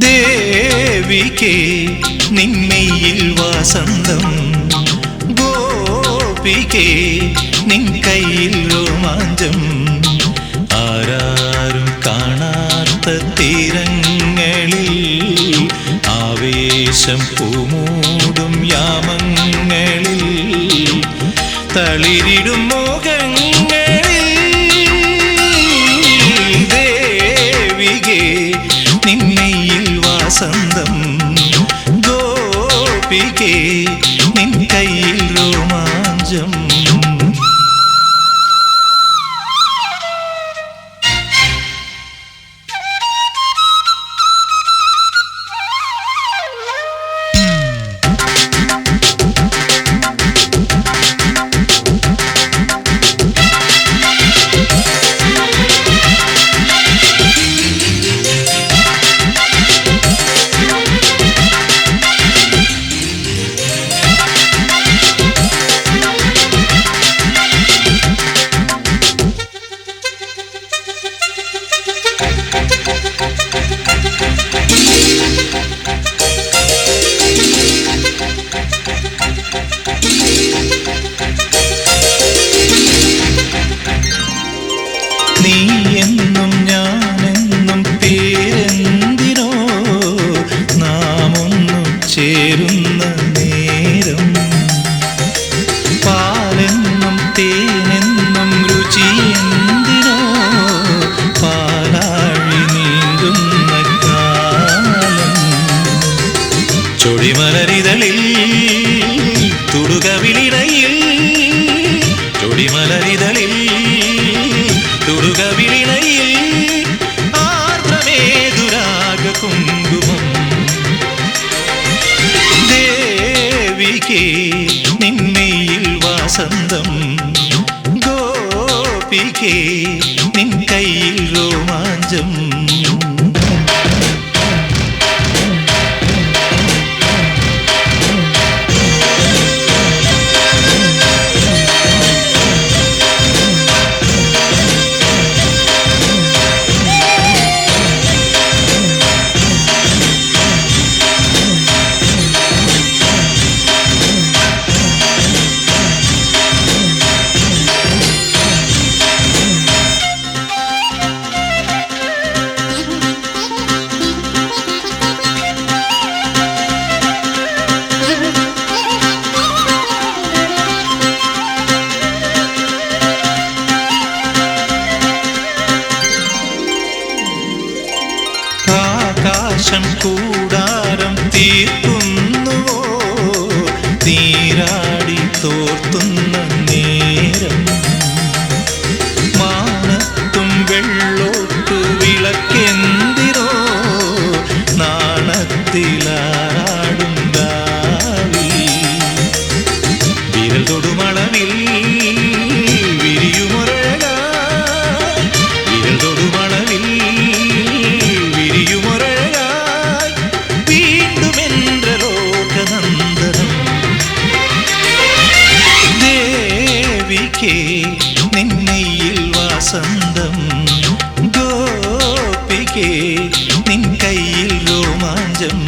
ദേവികേ നിന്മയിൽ വാസന്തം, ഗോപികേ നിൻ കയ്യിൽ രോമാഞ്ചം. ആരാരും കാണാത്ത തീരങ്ങളിൽ ആവേശം പൂമൂടും യാമങ്ങളിൽ തളിരിടും മോഹങ്ങളിൽ. ദേവികേ നിന്മയിൽ വാസന്തം, ഗോപികേ നിൻ കയ്യിൽ രോമാഞ്ചം. നീ എന്നും ഞാനെന്നും പേരെന്തിനോ, നാം ഒന്നും ചേരുന്ന നേരം. പാലെന്നും തേനെന്നും രുചിയെന്തിനോ, പാലാഴി നീന്തുന്ന കാലം. ചൊടിമലരിതളിൽ തുടുകവിളിടയിൽ, ചൊടിമലരിതളിൽ തുടുകവിളിണയിൽ ആർദ്രമേതുരാഗ കുങ്കുമം. ദേവികേ നിന്മയിൽ വാസന്തം, ഗോപികേ നിൻ കയ്യിൽ രോമാഞ്ചം. ആകാശം കൂടാരം തീർക്കുന്നുവോ, നീരാടി തോർത്തുന്ന നേരം. മാനത്തും വെള്ളോട്ടു വിളക്കെന്തിനോ, നാണത്തിലാടും രാവിൽ. വിരൽ തൊടുമളവിൽ വിരിയുമൊരഴകായി, വിരൽ തൊടുമളവിൽ വിരിയുമൊരഴകായി വീണ്ടുമെன்ற ലോകനന്ദനം. ദേവികേ നിന്മയിൽ വാസന്തം, ഗോപികേ നിൻ കയ്യിൽ രോമാഞ്ചം.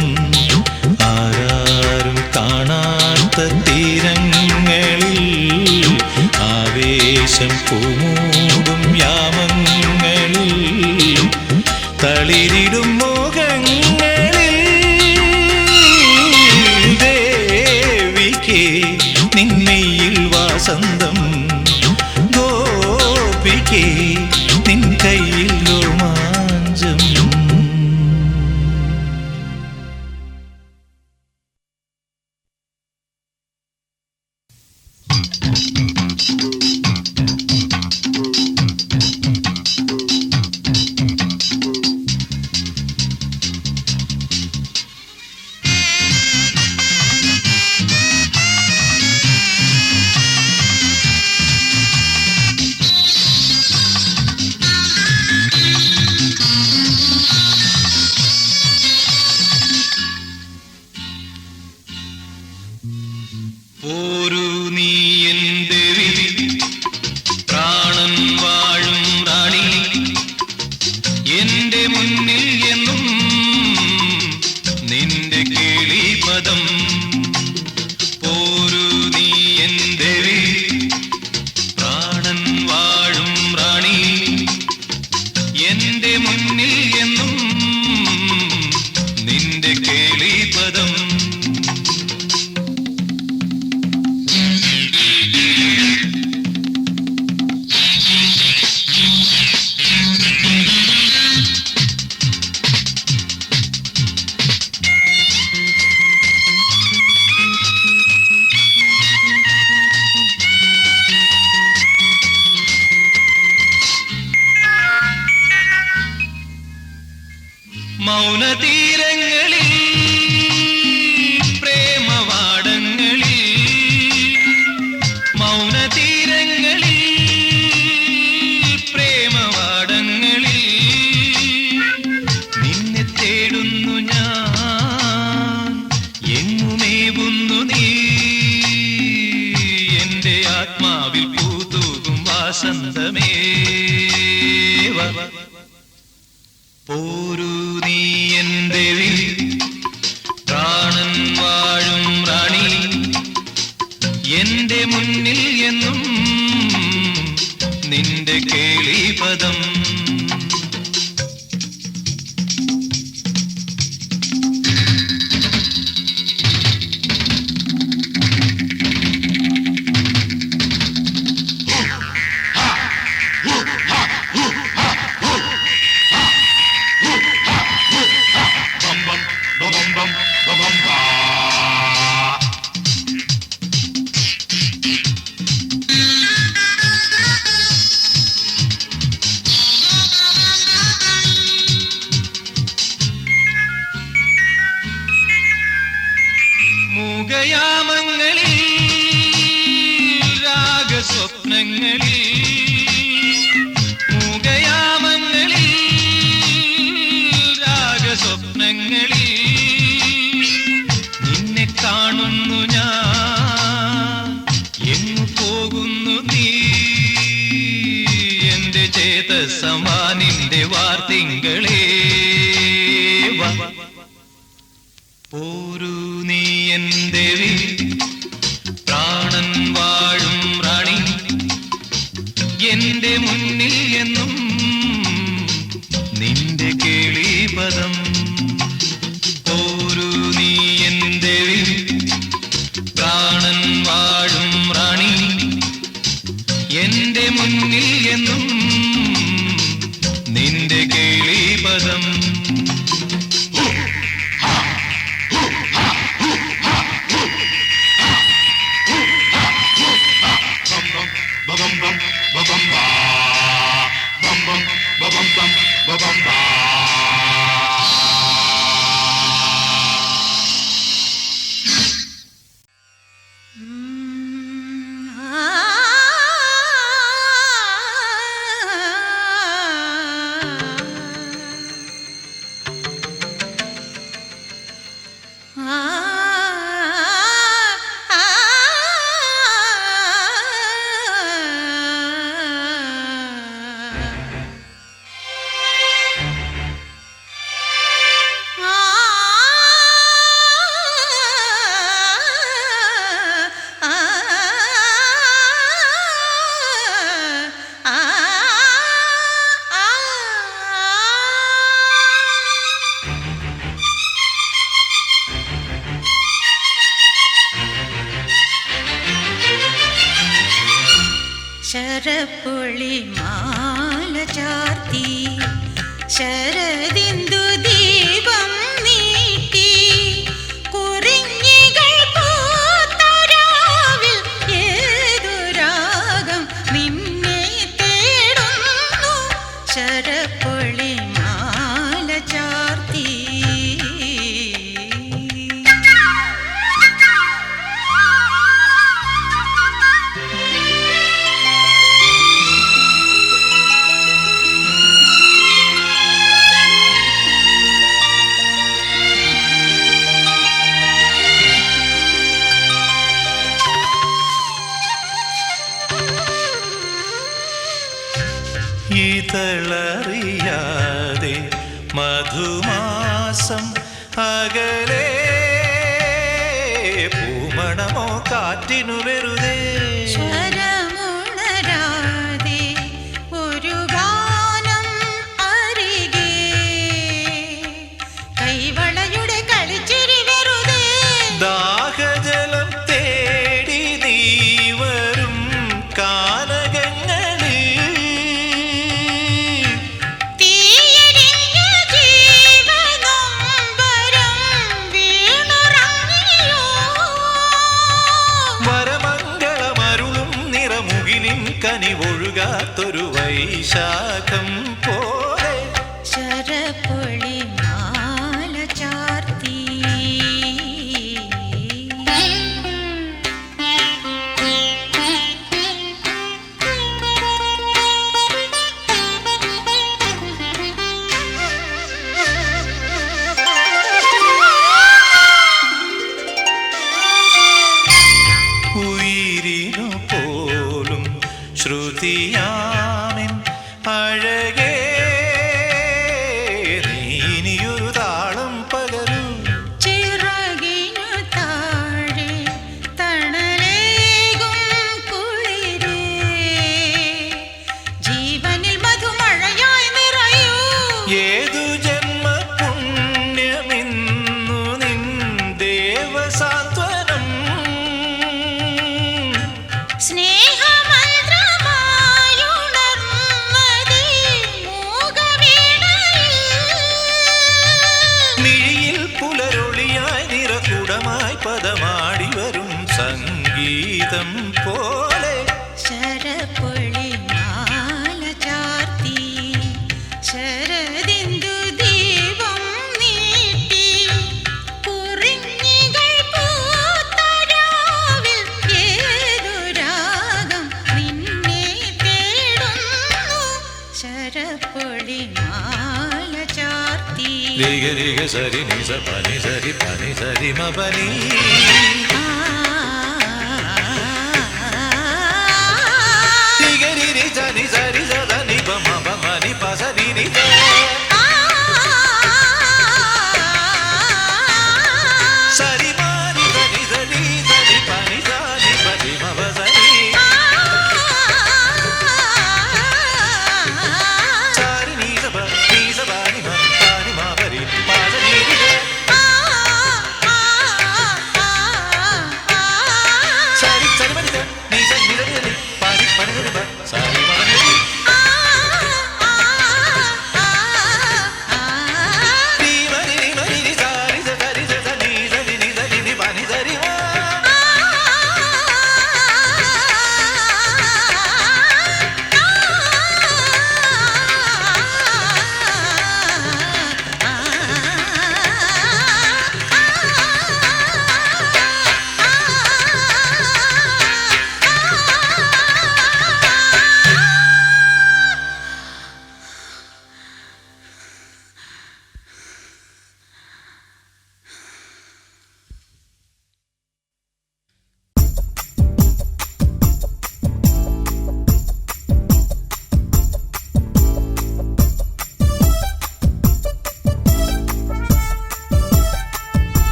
ആരാരും കാണാത്ത തീരങ്ങളിൽ ആവേശം പൂമൂടും യാമങ്ങളിൽ തളിരിടും മോഹങ്ങളിൽ. ദേവികേ നിന്മയിൽ വാസന്തം, ഗോപികേ നിൻ കയ്യിൽ രോമാഞ്ചം. മൗനതീരങ്ങളിൽ പ്രേമവാടങ്ങളിൽ മൗനതീരങ്ങളിൽ പ്രേമവാടങ്ങളിൽ നിന്നെ തേടുന്നു ഞാൻ എങ്ങുമേവുന്നു നീ എന്റെ ആത്മാവിൽ പൂതൂകും വാസന്തമേ പോരൂ നീ എന്റെ പ്രാണൻ വാഴും റാണി എന്റെ മുന്നിൽ എന്നും നിന്റെ കേളിപദം മൂകയാമങ്ങളിൽ രാഗസ്വപ്നങ്ങളിൽ മൂകയാമങ്ങളിൽ രാഗസ്വപ്നങ്ങളിൽ നിന്നെ കാണുന്നു ഞാൻ എങ്ങു പോകുന്നു നീ എന്റെ ചേതസമാനിന്റെ വാർത്തിങ്കളേ പോരൂ നീ എന്റെ പ്രാണൻ വാഴും റാണി എന്റെ മുന്നിൽ എന്നും നിന്റെ കേളിപദം പോരൂ നീ എന്റെ പ്രാണൻ വാഴും റാണി എന്റെ മുന്നിൽ എന്നും നിന്റെ കേളിപദം ശരപ്പൊളി മാല ചാർത്തി ശരദിന്ദു ദീപം നീട്ടി കുറിഞ്ഞികൾ പൂത്തരാവിൽ ഏതു രാഗം നിന്നെ തേടുന്നു ശരപ്പൊളി മാല ചാർത്തി ഇതളറിയാതെ മധുമാസം അകലെ പൂമണമോ കാറ്റിനു വെറുതെ സ്വരമുണരാതെ ഒരു ഗാനം അരികെ കൈവളയുടെ കളിച്ചിരി വെറുതെ ദാഹജലം തേടി നീ വരും കാനകങ്ങളിൽ തീയരിഞ്ഞ ജീവനൊമ്പരം വീണുറങ്ങിയോ വരമംഗളമരുളും നിറമുകിലിൻ കനിവൊഴുകാത്തൊരു വൈശാഖം പോലെ ശരപ്പൊളി മാല ശ്രുതിയാമിൻ അഴകേ നീ ഇനിയൊരു താളം പകരൂ. ചിറകിനു താഴെ തണലേകും കുളിരേ ജീവനിൽ മധുമഴയായി നിറയൂ. ഏതു ജന്മ പുണ്യമിന്നു നിൻ ദേവസാന്ത്വനം. സ്നേഹമന്ത്രമായുണർന്നതീ മൂകവീണയിൽ. മിഴിയിൽ പുലരൊളിയായി നിറകുടമായി പദമാടി വരും സംഗീതം പോലെ. ശരപ്പൊളി മാല ചാർത്തി ശരദിന്ദു ദീപം നീട്ടി കുറിഞ്ഞികൾ പൂത്തരാവിൽ ഏതു രാഗം നിന്നെ തേടുന്നു. ശരപ്പൊളി മാല ചാർത്തി രിഗ രിഗ സരി നി സ പനി സരി പനി സരി മ പനി. രിഗ രി രി സ നി സരി സ ധ നി പ മ പ മ നി പ സ രി നി സ. സരി മ നി സ നി സ നി സ നി പ നി സ നി പ നി മ പ സ നി. സരി നി സ പ നി സ പ നി മ പ നി മ പ രി പ സ നി രി സ. സരി സരി മ നി സ നി സ നി സ നി സ നി പ നി പ നി സ നി പ സരി മ പ നി രി. രി മ രി രി മ രി രി സ രി സ സ രി സ സ നി സ നി നി സ നി നി പ നി സ രി മ.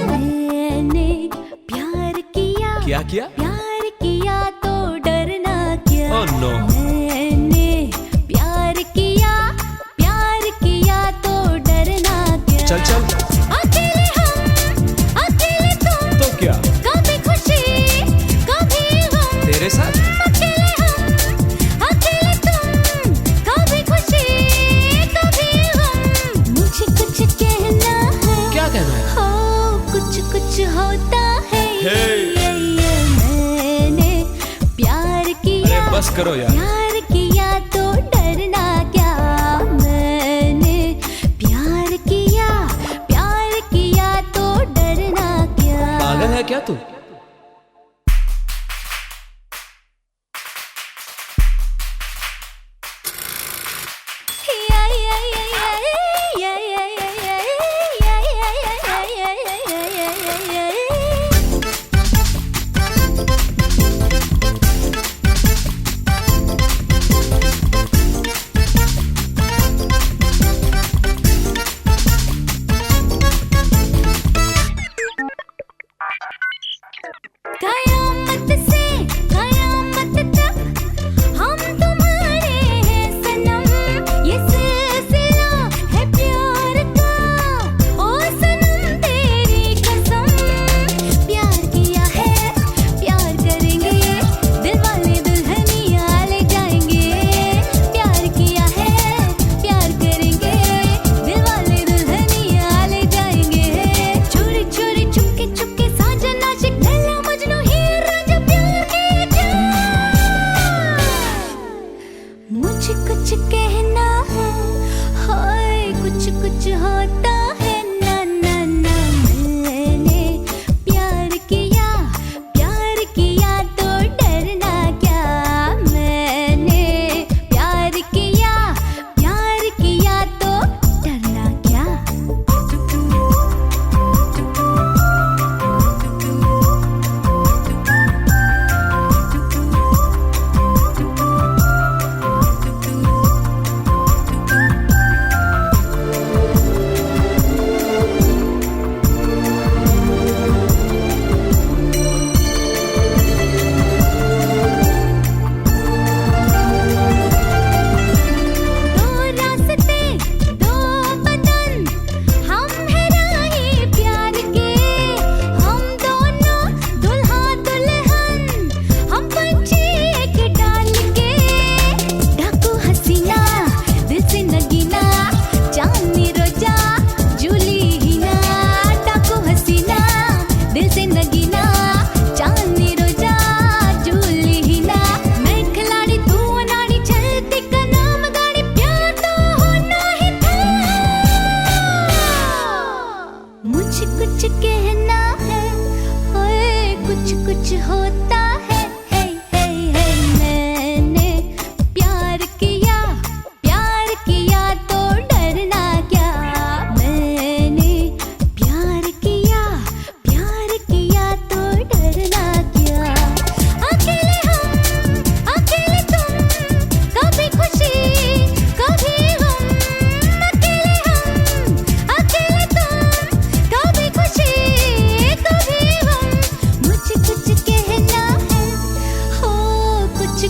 मैंने प्यार किया क्या किया? प्यार किया तो डरना क्या? Oh no. मैंने प्यार किया तो डरना क्या? चल चल अकेले हम अकेले तुम तो क्या कभी खुशी कभी गम तेरे साथ अकेले हम अकेले तुम कभी खुशी कभी गम मुझे कुछ कहना है क्या कहना है? हो कुछ कुछ होता है Hey. ये मैंने प्यार किया अरे बस करो यार. प्यार किया तो डरना क्या? मैंने प्यार किया तो डरना क्या? पागल है क्या तू?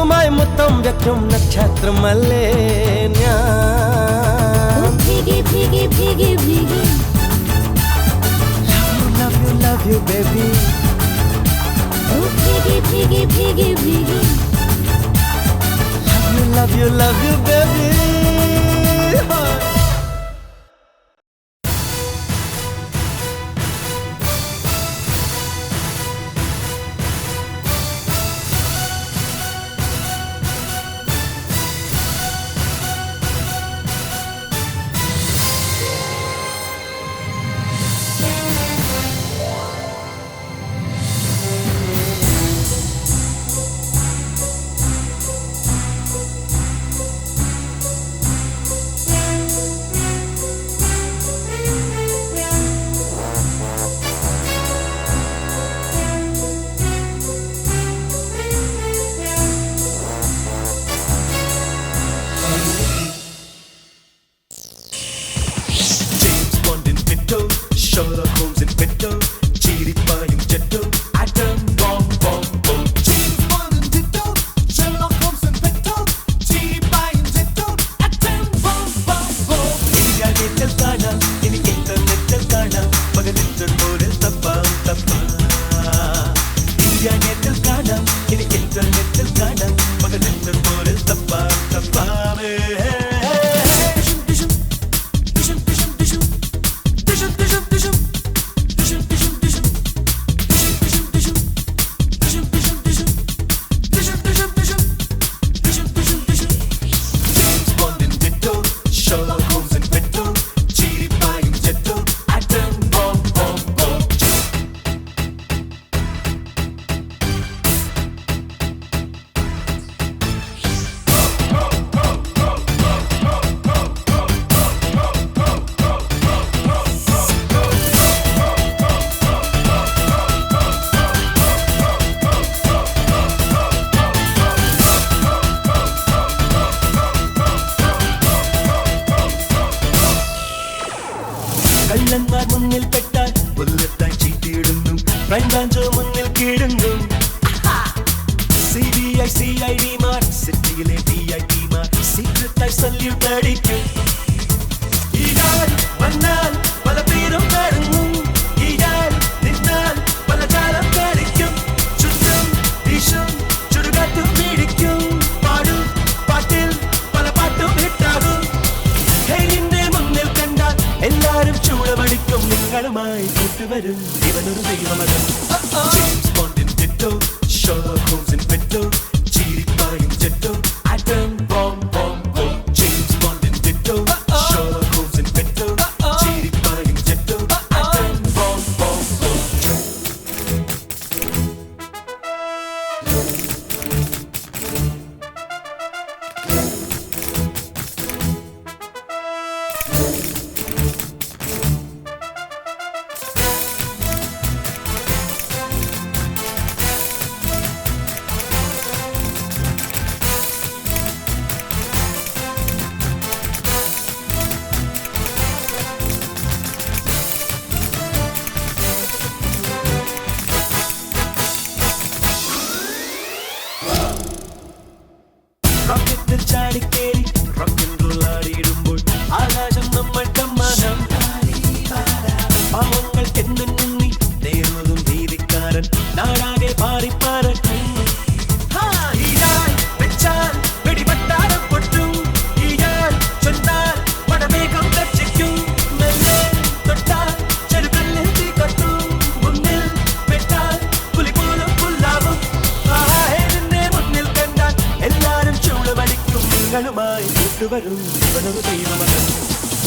മുത്തുമായി മുത്തം വെക്കും നക്ഷത്രമല്ലേ ഞാൻ. ഭീഗി ഭീഗി ഭീഗി ഭീഗി Love you, love you, baby. ഭീഗി ഭീഗി ഭീഗി ഭീഗി Love you, love you, baby. James Bond in petto, Sherlock Holmes in petto, ചീരിപ്പായും ജെട്ടോ, atom bomb bomb bomb. James Bond in petto, Sherlock Holmes in petto, ചീരിപ്പായും ജെട്ടോ, atom bomb bomb bomb. India നെറ്റിൽ കാണാം, ഇനി ഇന്റർനെറ്റിൽ കാണാം, മകനെറ്റർ പോലെ തപ്പാം തപ്പാം. India നെറ്റിൽ കാണാം, ഇനി ഇന്റർനെറ്റിൽ കാണാം, മകനെറ്റർ പോലെ തപ്പാം തപ്പാം. James Bond in petto, Sherlock Holmes in petto, ചീരിപ്പായും ജെട്ടോ, atom bomb bomb bomb. കള്ളന്മാർ മുന്നിൽ പെട്ടാൽ ബുള്ളറ്റായി ചീറ്റിയിടുന്നു, ക്രൈം ബ്രാഞ്ചോ മുന്നിൽ കീഴുന്നു. CBI CID മാർ, സിറ്റിയിലെ VIP മാർ, സീക്രട്ടായി സല്യൂട്ട് അടിക്കും. ഇയാൾ വന്നാൽ പല പേരും കാണുന്നു, ഇയാൾ നിന്നാൽ പല ജാലം കളിക്കും. ചുറ്റും വീശും ചുടുകാറ്റും പിടിക്കും, പാടും പാട്ടിൽ പല പാട്ടും ഹിറ്റാകും. ഹെലിന്റെ മുന്നിൽ കണ്ടാൽ എല്ലാരും ചൂളമടിക്കും, നിങ്ങളുമായി കൂട്ടുവരും ഇവനൊരു ദൈവമകൻ. ജെയിംസ് ബോണ്ട് ഇൻ പെറ്റോ, ഷെർലോക്ക് ഹോംസ് ഇൻ പെറ്റോ, ചീരിപ്പായും ജെട്ടോ, atom bomb bomb bomb. James Bond in പെറ്റോ, ഷെർലോക്ക് ഹോംസ് ഇൻ പെറ്റോ, ചീരിപ്പായും ജെട്ടോ, atom bomb bomb bomb. റോക്കറ്റിൽ ചാടിക്കേറി റോക്ക് ആൻഡ് റോൾ ആടിയിടുമ്പോൾ ആകാശം നമ്മൾ കമ്മാനം. പാവങ്ങൾക്കെന്നും നന്ദി നേരുന്നതും ഭീതിക്കാരൻ, നാടാകെ പാറിപ്പാറക്കും. ഇയാൾ വെച്ചാൽ വെടിപട്ടാളം പൊട്ടും, ഇയാൾ ചൊന്നാൽ പടമേഘം ഗർജിക്കും. മെല്ലെ തൊട്ടാൽ ചെറുകല്ലിൽ തീ കത്തും, മുന്നിൽ പെട്ടാൽ പുലി പോലും പുല്ലാവും. ആഹേലിന്റെ മുന്നിൽ കണ്ടാൽ എല്ലാരും ചൂളമടിക്കും, നിങ്ങളുമായി കൂട്ടുവരും ഇവനൊരു ദൈവമകൻ.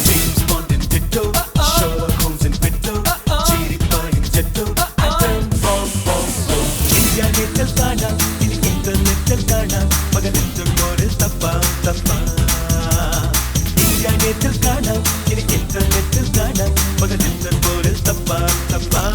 ജെയിംസ് ബോണ്ട് ഇൻ പെറ്റോ, ഷെർലോക്ക് ഹോംസ് ഇൻ പെറ്റോ, ചീരിപ്പായും ജെട്ടോ, atom bomb bomb bomb. India നെറ്റിൽ കാണാം, ഇനി ഇന്റർനെറ്റിൽ കാണാം, മകനെറ്റർ പോലെ തപ്പാം തപ്പാം. ഇന്ത്യ നെറ്റിൽ കാണാം, ഇനി ഇന്റർനെറ്റിൽ കാണാം, മകനെറ്റർ പോലെ തപ്പാം തപ്പാം.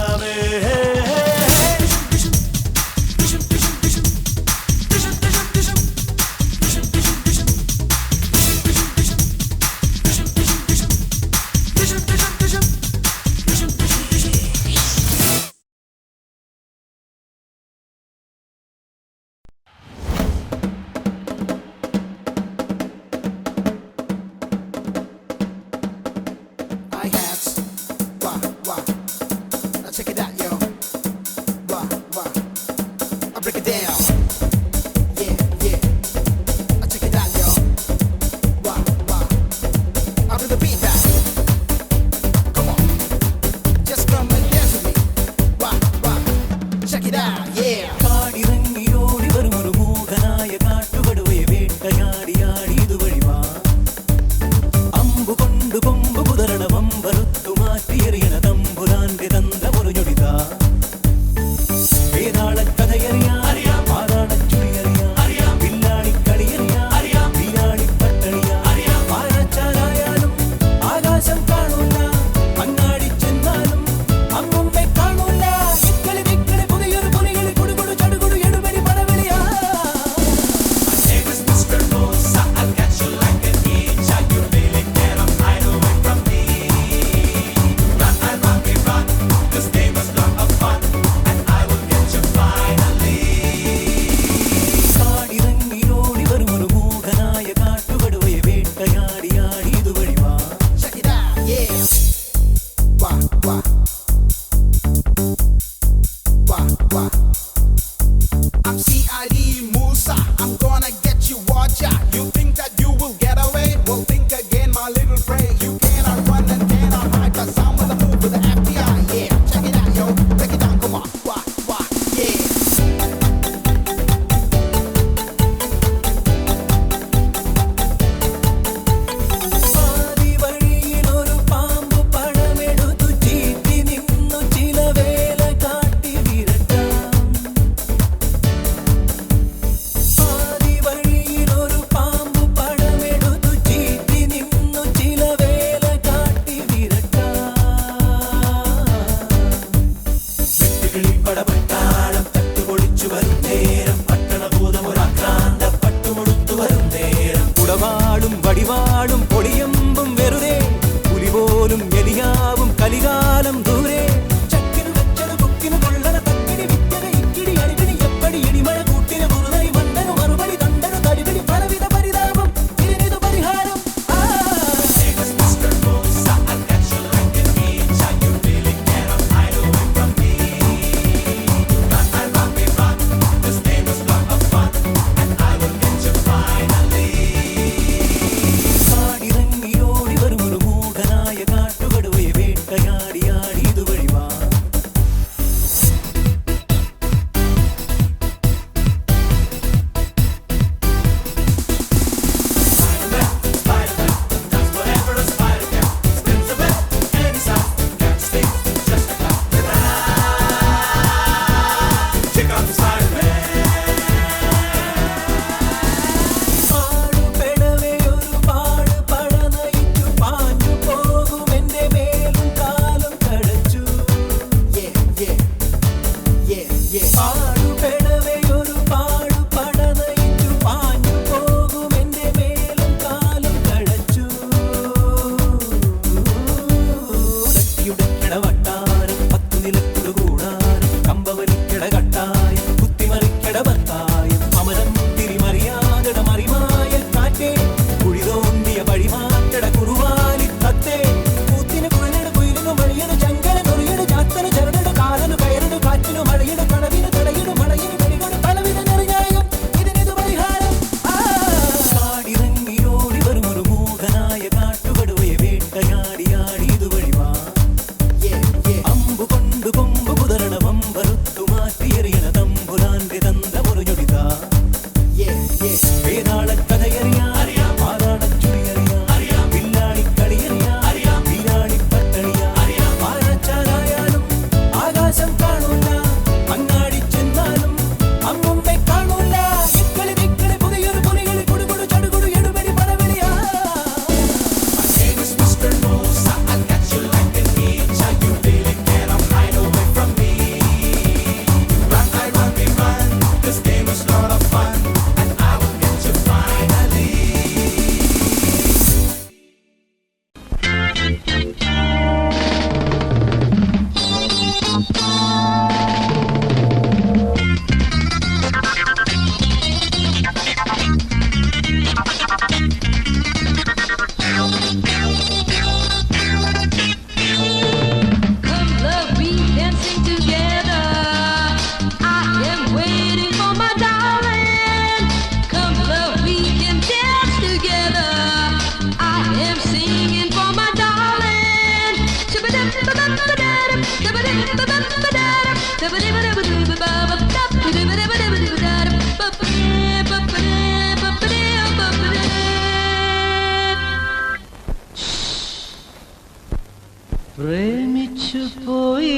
പ്രേമിച്ചു പോയി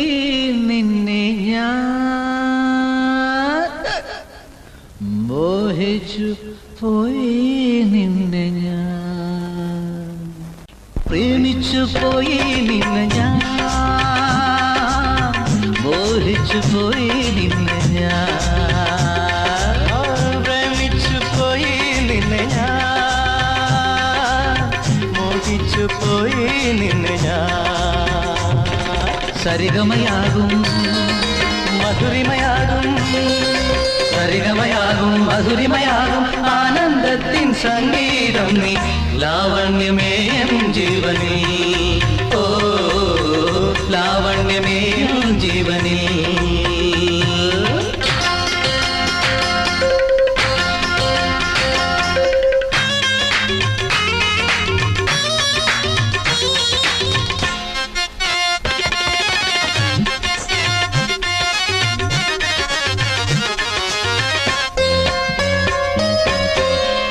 നിന്നെ ഞാൻ മോഹിച്ചു പോയി നിന്നെ ഞാൻ പ്രേമിച്ചു പോയി നിന്നെ ഞാൻ മോഹിച്ചു പോയി നിന്നെ ഞാൻ പ്രേമിച്ചു പോയി നിന്നെ ഞാൻ മോഹിച്ചു പോയി നിന്നെ ഞാൻ സരിഗമയാകും മധുരിമയാകും സരിഗമയാകും മധുരിമയാകും ആനന്ദത്തിൻ സംഗീതം നീ ലാവണ്യമേ എൻ ജീവനിൽ ഓ ലാവണ്യമേ എൻ ജീവനിൽ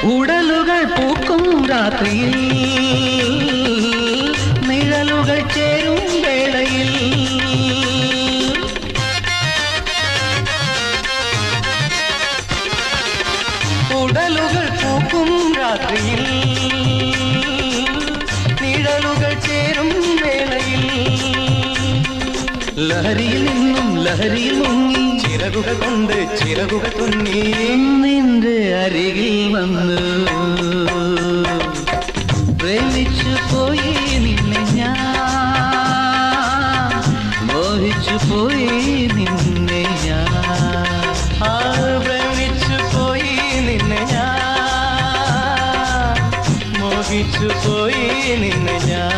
ഉടലുകൾ പൂക്കും രാത്രിയിൽ നിഴലുകൾ ചേരും വേളയിൽ ഉടലുകൾ പൂക്കും രാത്രിയിൽ നിഴലുകൾ ചേരും വേളയിൽ ലഹരിയിൽ നിന്നും ലഹരിയിൽ മുങ്ങി ചിറകുകൾ കൊണ്ട് ചിറകുകൾ തുന്നി നിന്റെ അരികിൽ വന്നു പ്രേമിച്ചു പോയി നിന്നെ ഞാൻ മോഹിച്ചു പോയി നിന്നെ ഞാൻ പ്രേമിച്ചു പോയി നിന്നെ ഞാൻ മോഹിച്ചു പോയി നിന്നെ ഞാൻ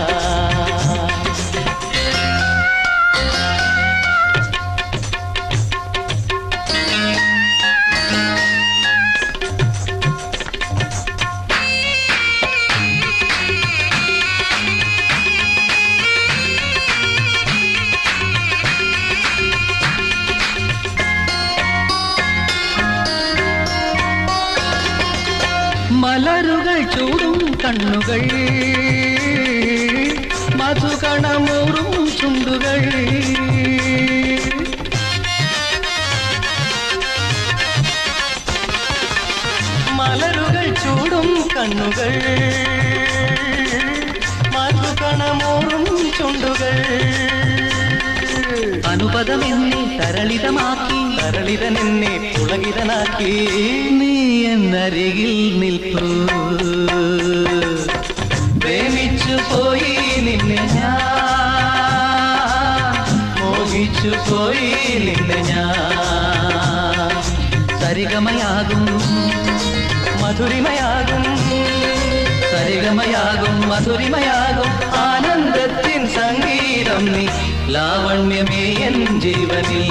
മലരുകൾ ചൂടും കണ്ണുകൾ മധുകണമൂറും ചുണ്ടുകൾ മലരുകൾ ചൂടും കണ്ണുകൾ മധുകണമൂറും ചുണ്ടുകൾ അനുപദമെന്നെ തരളിതമാക്കി തരളിതനെന്നെ പുളകിതനാക്കി നീ എന്നരികിൽ നിൽപ്പൂ പ്രേമിച്ചു പോയി നിന്നെ ഞാൻ മോഹിച്ചു പോയി നിന്നെ ഞാൻ സരിഗമയാകും മധുരിമയാകും സരിഗമയാകും മധുരിമയാകും ആനന്ദത്തിൻ സംഗീതം നീ ലാവണ്യമേ എൻ ജീവനിൽ